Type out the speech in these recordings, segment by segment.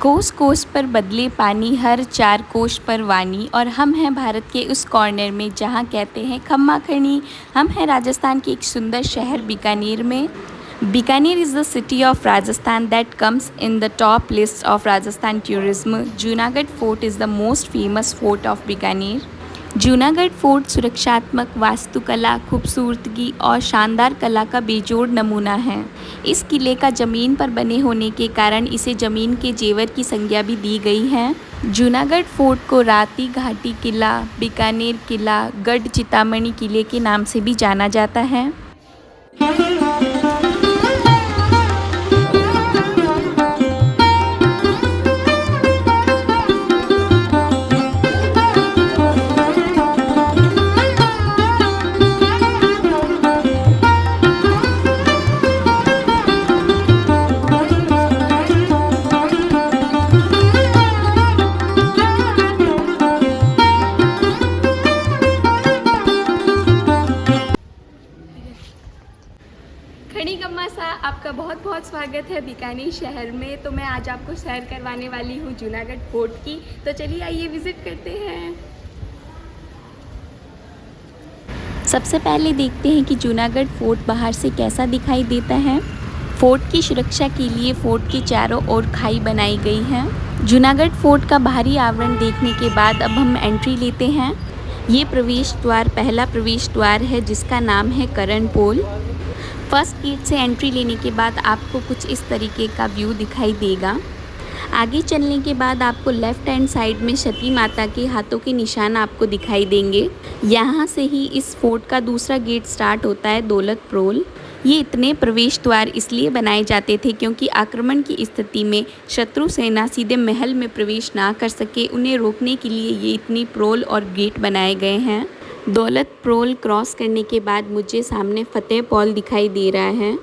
कोस कोस पर बदले पानी, हर चार कोस पर वानी। और हम हैं भारत के उस कॉर्नर में जहाँ कहते हैं खम्मा खणी। हम हैं राजस्थान के एक सुंदर शहर बीकानेर में। Bikaner is the city of Rajasthan that comes in the top list of Rajasthan tourism. Junagadh fort is the most famous fort of Bikaner. Junagadh fort सुरक्षात्मक, वास्तुकला, खूबसूरती और शानदार कला का बेजोड़ नमूना है। इस किले का ज़मीन पर बने होने के कारण इसे ज़मीन के जेवर की संज्ञा भी दी गई है। जूनागढ़ फोर्ट को राती घाटी किला, बीकानेर किला, गढ़ चिंतामणि किले के नाम से भी जाना जाता है। खड़ी कम्मा सा आपका बहुत बहुत स्वागत है बीकानेर शहर में। तो मैं आज आपको सैर करवाने वाली हूँ जूनागढ़ फोर्ट की। तो चलिए आइए विज़िट करते हैं। सबसे पहले देखते हैं कि जूनागढ़ फोर्ट बाहर से कैसा दिखाई देता है। फोर्ट की सुरक्षा के लिए फोर्ट के चारों ओर खाई बनाई गई है। जूनागढ़ फोर्ट का बाहरी आवरण देखने के बाद अब हम एंट्री लेते हैं। ये प्रवेश द्वार पहला प्रवेश द्वार है जिसका नाम है करण पोल। फर्स्ट गेट से एंट्री लेने के बाद आपको कुछ इस तरीके का व्यू दिखाई देगा। आगे चलने के बाद आपको लेफ़्ट हैंड साइड में सती माता के हाथों के निशान आपको दिखाई देंगे। यहाँ से ही इस फोर्ट का दूसरा गेट स्टार्ट होता है, दौलत प्रोल। ये इतने प्रवेश द्वार इसलिए बनाए जाते थे क्योंकि आक्रमण की स्थिति में शत्रु सेना सीधे महल में प्रवेश ना कर सके। उन्हें रोकने के लिए ये इतनी प्रोल और गेट बनाए गए हैं। दौलत प्रोल क्रॉस करने के बाद मुझे सामने फतेह पोल दिखाई दे रहा है।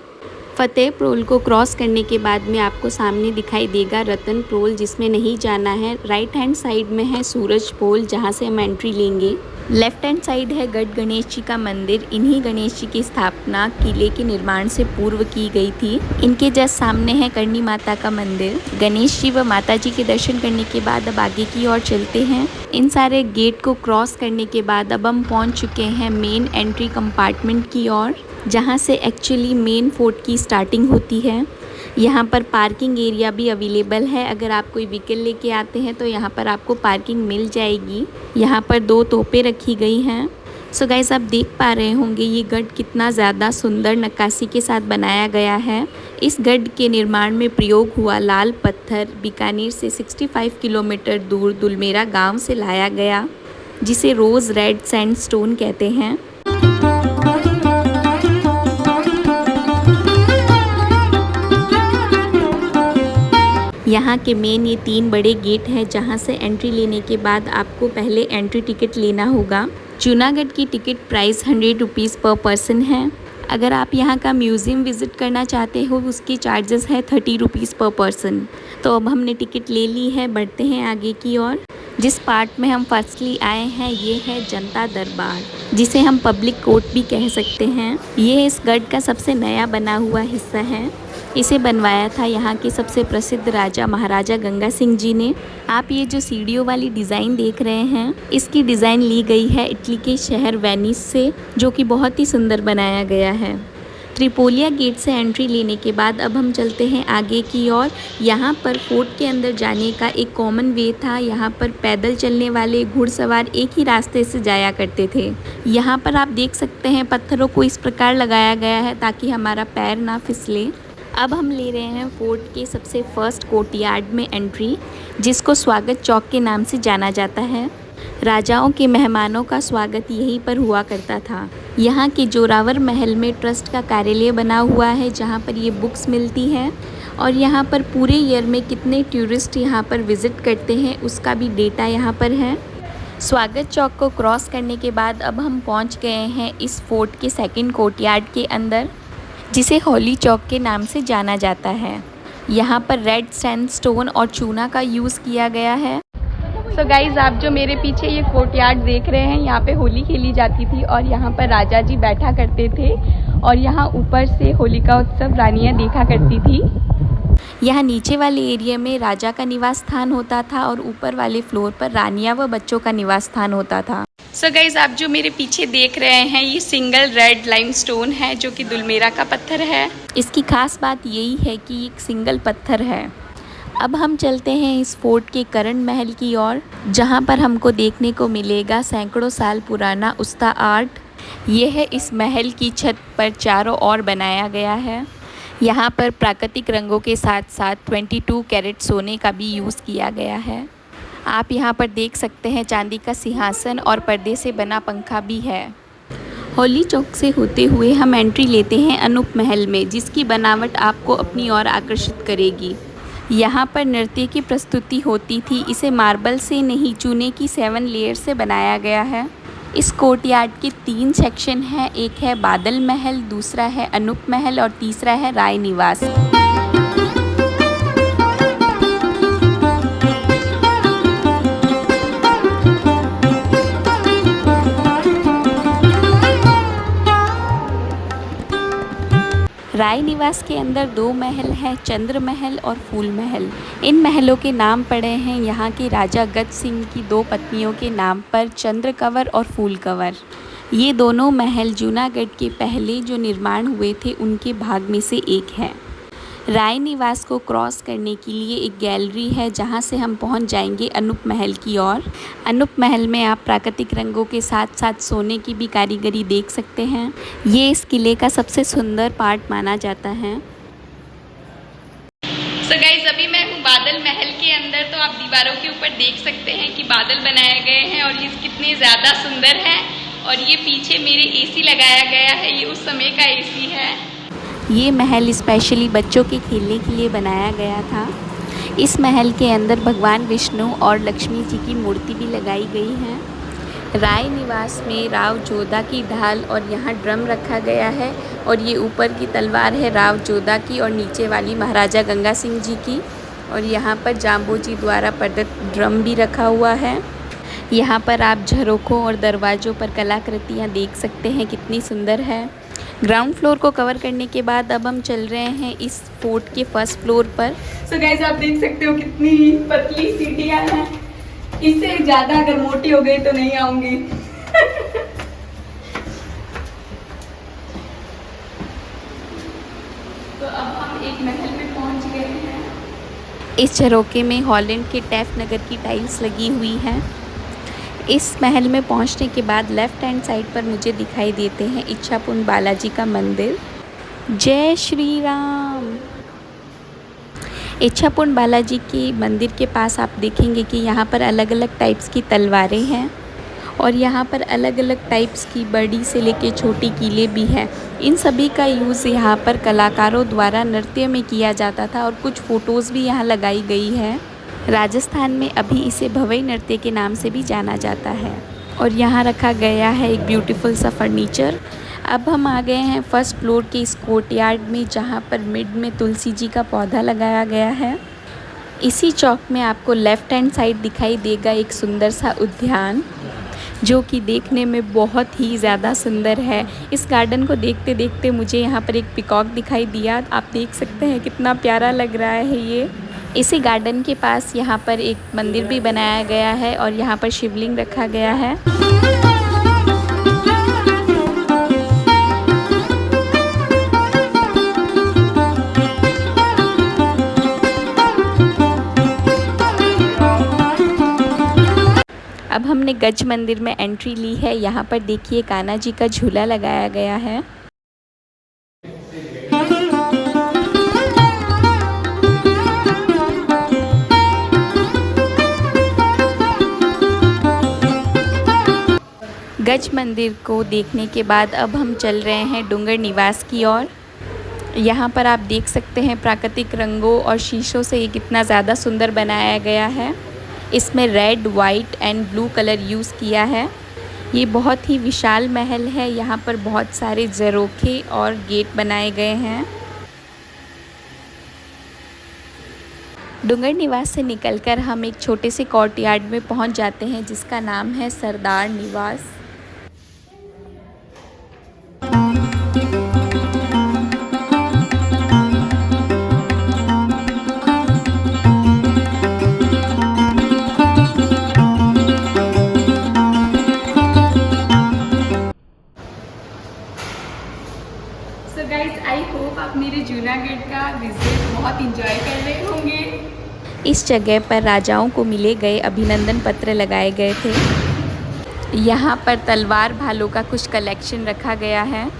फतेह पोल को क्रॉस करने के बाद में आपको सामने दिखाई देगा रतन पोल, जिसमें नहीं जाना है। राइट हैंड साइड में है सूरज पोल, जहां से हम एंट्री लेंगे। लेफ्ट हैंड साइड है गढ़ गणेश जी का मंदिर। इन्हीं गणेश जी की स्थापना किले के निर्माण से पूर्व की गई थी। इनके जस्ट सामने है करणी माता का मंदिर। गणेश जी व माता जी के दर्शन करने के बाद अब आगे की ओर चलते हैं। इन सारे गेट को क्रॉस करने के बाद अब हम पहुंच चुके हैं मेन एंट्री कंपार्टमेंट की ओर, जहां से एक्चुअली मेन फोर्ट की स्टार्टिंग होती है। यहाँ पर पार्किंग एरिया भी अवेलेबल है। अगर आप कोई व्हीकल लेके आते हैं तो यहाँ पर आपको पार्किंग मिल जाएगी। यहाँ पर 2 तोपें रखी गई हैं। सो गाइस, आप देख पा रहे होंगे ये गढ़ कितना ज़्यादा सुंदर नक्काशी के साथ बनाया गया है। इस गढ़ के निर्माण में प्रयोग हुआ लाल पत्थर बीकानेर से 65 किलोमीटर दूर दुलमेरा गांव से लाया गया, जिसे रोज़ रेड सैंडस्टोन कहते हैं। यहाँ के मेन ये 3 बड़े गेट हैं, जहाँ से एंट्री लेने के बाद आपको पहले एंट्री टिकट लेना होगा। जूनागढ़ की टिकट प्राइस 100 रुपीज़ पर पर्सन है। अगर आप यहाँ का म्यूज़ियम विज़िट करना चाहते हो उसकी चार्जेस है 30 रुपीज़ पर पर्सन। तो अब हमने टिकट ले ली है, बढ़ते हैं आगे की ओर। जिस पार्ट में हम फर्स्टली आए हैं ये है जनता दरबार, जिसे हम पब्लिक कोर्ट भी कह सकते हैं। ये इस गढ़ का सबसे नया बना हुआ हिस्सा है। इसे बनवाया था यहाँ के सबसे प्रसिद्ध राजा महाराजा गंगा सिंह जी ने। आप ये जो सीढ़ियों वाली डिज़ाइन देख रहे हैं, इसकी डिज़ाइन ली गई है इटली के शहर वेनिस से, जो कि बहुत ही सुंदर बनाया गया है। त्रिपोलिया गेट से एंट्री लेने के बाद अब हम चलते हैं आगे की ओर। यहाँ पर फोर्ट के अंदर जाने का एक कॉमन वे था। यहाँ पर पैदल चलने वाले घुड़सवार एक ही रास्ते से जाया करते थे। यहाँ पर आप देख सकते हैं पत्थरों को इस प्रकार लगाया गया है ताकि हमारा पैर ना फिसले। अब हम ले रहे हैं फोर्ट के सबसे फर्स्ट कोर्टयार्ड में एंट्री, जिसको स्वागत चौक के नाम से जाना जाता है। राजाओं के मेहमानों का स्वागत यहीं पर हुआ करता था। यहाँ के जोरावर महल में ट्रस्ट का कार्यालय बना हुआ है, जहाँ पर ये बुक्स मिलती हैं। और यहाँ पर पूरे ईयर में कितने टूरिस्ट यहाँ पर विज़िट करते हैं उसका भी डेटा यहाँ पर है। स्वागत चौक को क्रॉस करने के बाद अब हम पहुँच गए हैं इस फोर्ट के सेकंड कोर्टयार्ड के अंदर, जिसे होली चौक के नाम से जाना जाता है। यहाँ पर रेड सैंडस्टोन और चूना का यूज़ किया गया है। सो गाइज, आप जो मेरे पीछे ये कोर्टयार्ड देख रहे हैं, यहाँ पे होली खेली जाती थी और यहाँ पर राजा जी बैठा करते थे और यहाँ ऊपर से होली का उत्सव रानियाँ देखा करती थी। यहाँ नीचे वाले एरिया में राजा का निवास स्थान होता था और ऊपर वाले फ्लोर पर रानियां व बच्चों का निवास स्थान होता था। सो गाइज, आप जो मेरे पीछे देख रहे हैं ये सिंगल रेड लाइमस्टोन है जो कि दुलमेरा का पत्थर है। इसकी खास बात यही है कि ये एक सिंगल पत्थर है। अब हम चलते हैं इस फोर्ट के करण महल की ओर, जहाँ पर हमको देखने को मिलेगा सैकड़ों साल पुराना उस्ता आर्ट। ये है इस महल की छत पर चारों ओर बनाया गया है। यहाँ पर प्राकृतिक रंगों के साथ साथ 22 कैरेट सोने का भी यूज़ किया गया है। आप यहाँ पर देख सकते हैं चांदी का सिंहासन और पर्दे से बना पंखा भी है। होली चौक से होते हुए हम एंट्री लेते हैं अनूप महल में, जिसकी बनावट आपको अपनी ओर आकर्षित करेगी। यहाँ पर नृत्य की प्रस्तुति होती थी। इसे मार्बल से नहीं, चूने की 7 लेयर से बनाया गया है। इस कोर्टयार्ड के 3 सेक्शन हैं। एक है बादल महल, दूसरा है अनूप महल और तीसरा है राय निवास। राय निवास के अंदर 2 महल हैं, चंद्र महल और फूल महल। इन महलों के नाम पड़े हैं यहाँ के राजा गज सिंह की 2 पत्नियों के नाम पर, चंद्र कंवर और फूल कंवर। ये दोनों महल जूनागढ़ के पहले जो निर्माण हुए थे उनके भाग में से एक है। राय निवास को क्रॉस करने के लिए एक गैलरी है जहाँ से हम पहुँच जाएंगे अनूप महल की ओर। अनूप महल में आप प्राकृतिक रंगों के साथ साथ सोने की भी कारीगरी देख सकते हैं। ये इस किले का सबसे सुंदर पार्ट माना जाता है। सो गाइस, अभी मैं हूँ बादल महल के अंदर। तो आप दीवारों के ऊपर देख सकते हैं कि बादल बनाए गए हैं और ये कितने ज़्यादा सुंदर है। और ये पीछे मेरे एसी लगाया गया है, ये उस समय का एसी है। ये महल स्पेशली बच्चों के खेलने के लिए बनाया गया था। इस महल के अंदर भगवान विष्णु और लक्ष्मी जी की मूर्ति भी लगाई गई है। राय निवास में राव जोधा की ढाल और यहाँ ड्रम रखा गया है। और ये ऊपर की तलवार है राव जोधा की और नीचे वाली महाराजा गंगा सिंह जी की। और यहाँ पर जाम्बू जी द्वारा प्रदत्त ड्रम भी रखा हुआ है। यहाँ पर आप झरोखों और दरवाज़ों पर कलाकृतियाँ देख सकते हैं, कितनी सुंदर है। ग्राउंड फ्लोर को कवर करने के बाद अब हम चल रहे हैं इस फोर्ट के फर्स्ट फ्लोर पर। सो गाइस, आप देख सकते हो कितनी पतली सीढ़ियाँ हैं। इससे ज़्यादा अगर मोटी हो गई तो नहीं आऊँगी। तो अब हम एक महल में पहुँच गए हैं। इस झरोखे में हॉलैंड के टैफ नगर की टाइल्स लगी हुई हैं। इस महल में पहुंचने के बाद लेफ़्ट हैंड साइड पर मुझे दिखाई देते हैं इच्छापुर बालाजी का मंदिर। जय श्री राम। इच्छापुर बालाजी के मंदिर के पास आप देखेंगे कि यहाँ पर अलग अलग टाइप्स की तलवारें हैं और यहाँ पर अलग अलग टाइप्स की बड़ी से लेके छोटी कीलें भी हैं। इन सभी का यूज़ यहाँ पर कलाकारों द्वारा नृत्य में किया जाता था और कुछ फ़ोटोज़ भी यहाँ लगाई गई है। राजस्थान में अभी इसे भवई नृत्य के नाम से भी जाना जाता है। और यहाँ रखा गया है एक ब्यूटीफुल सा फर्नीचर। अब हम आ गए हैं फर्स्ट फ्लोर के इस कोर्टयार्ड में, जहाँ पर मिड में तुलसी जी का पौधा लगाया गया है। इसी चौक में आपको लेफ़्ट हैंड साइड दिखाई देगा एक सुंदर सा उद्यान, जो कि देखने में बहुत ही ज़्यादा सुंदर है। इस गार्डन को देखते देखते मुझे यहाँ पर एक पिकॉक दिखाई दिया। आप देख सकते हैं कितना प्यारा लग रहा है ये। इसी गार्डन के पास यहाँ पर एक मंदिर भी बनाया गया है और यहाँ पर शिवलिंग रखा गया है। अब हमने गज मंदिर में एंट्री ली है। यहाँ पर देखिए कान्हा जी का झूला लगाया गया है। गज मंदिर को देखने के बाद अब हम चल रहे हैं डूंगर निवास की ओर। यहाँ पर आप देख सकते हैं प्राकृतिक रंगों और शीशों से ये कितना ज़्यादा सुंदर बनाया गया है। इसमें red, white and blue colour use किया है। ये बहुत ही विशाल महल है। यहाँ पर बहुत सारे झरोखे और गेट बनाए गए हैं। डूंगर निवास से निकलकर हम एक छोटे से कोर्टयार्ड में पहुँच जाते हैं, जिसका नाम है सरदार निवास। इस जगह पर राजाओं को मिले गए अभिनंदन पत्र लगाए गए थे। यहाँ पर तलवार भालों का कुछ कलेक्शन रखा गया है।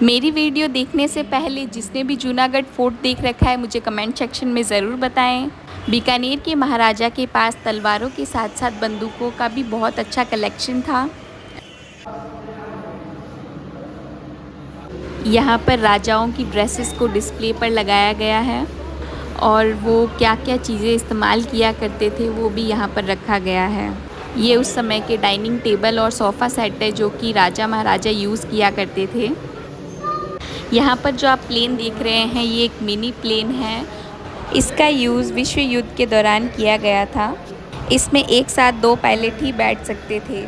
मेरी वीडियो देखने से पहले जिसने भी जूनागढ़ फोर्ट देख रखा है मुझे कमेंट सेक्शन में ज़रूर बताएं। बीकानेर के महाराजा के पास तलवारों के साथ साथ बंदूकों का भी बहुत अच्छा कलेक्शन था। यहाँ पर राजाओं की ड्रेसेस को डिस्प्ले पर लगाया गया है और वो क्या क्या चीज़ें इस्तेमाल किया करते थे वो भी यहाँ पर रखा गया है। ये उस समय के डाइनिंग टेबल और सोफ़ा सेट है जो कि राजा महाराजा यूज़ किया करते थे। यहाँ पर जो आप प्लेन देख रहे हैं ये एक मिनी प्लेन है। इसका यूज़ विश्व युद्ध के दौरान किया गया था। इसमें एक साथ 2 पायलट ही बैठ सकते थे।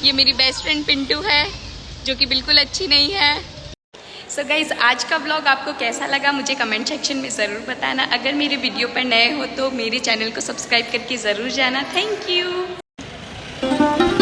ये मेरी बेस्ट फ्रेंड पिंटू है जो कि बिल्कुल अच्छी नहीं है। सो गाइज़ आज का व्लॉग आपको कैसा लगा मुझे कमेंट सेक्शन में ज़रूर बताना। अगर मेरे वीडियो पर नए हो तो मेरे चैनल को सब्सक्राइब करके ज़रूर जाना। Thank you.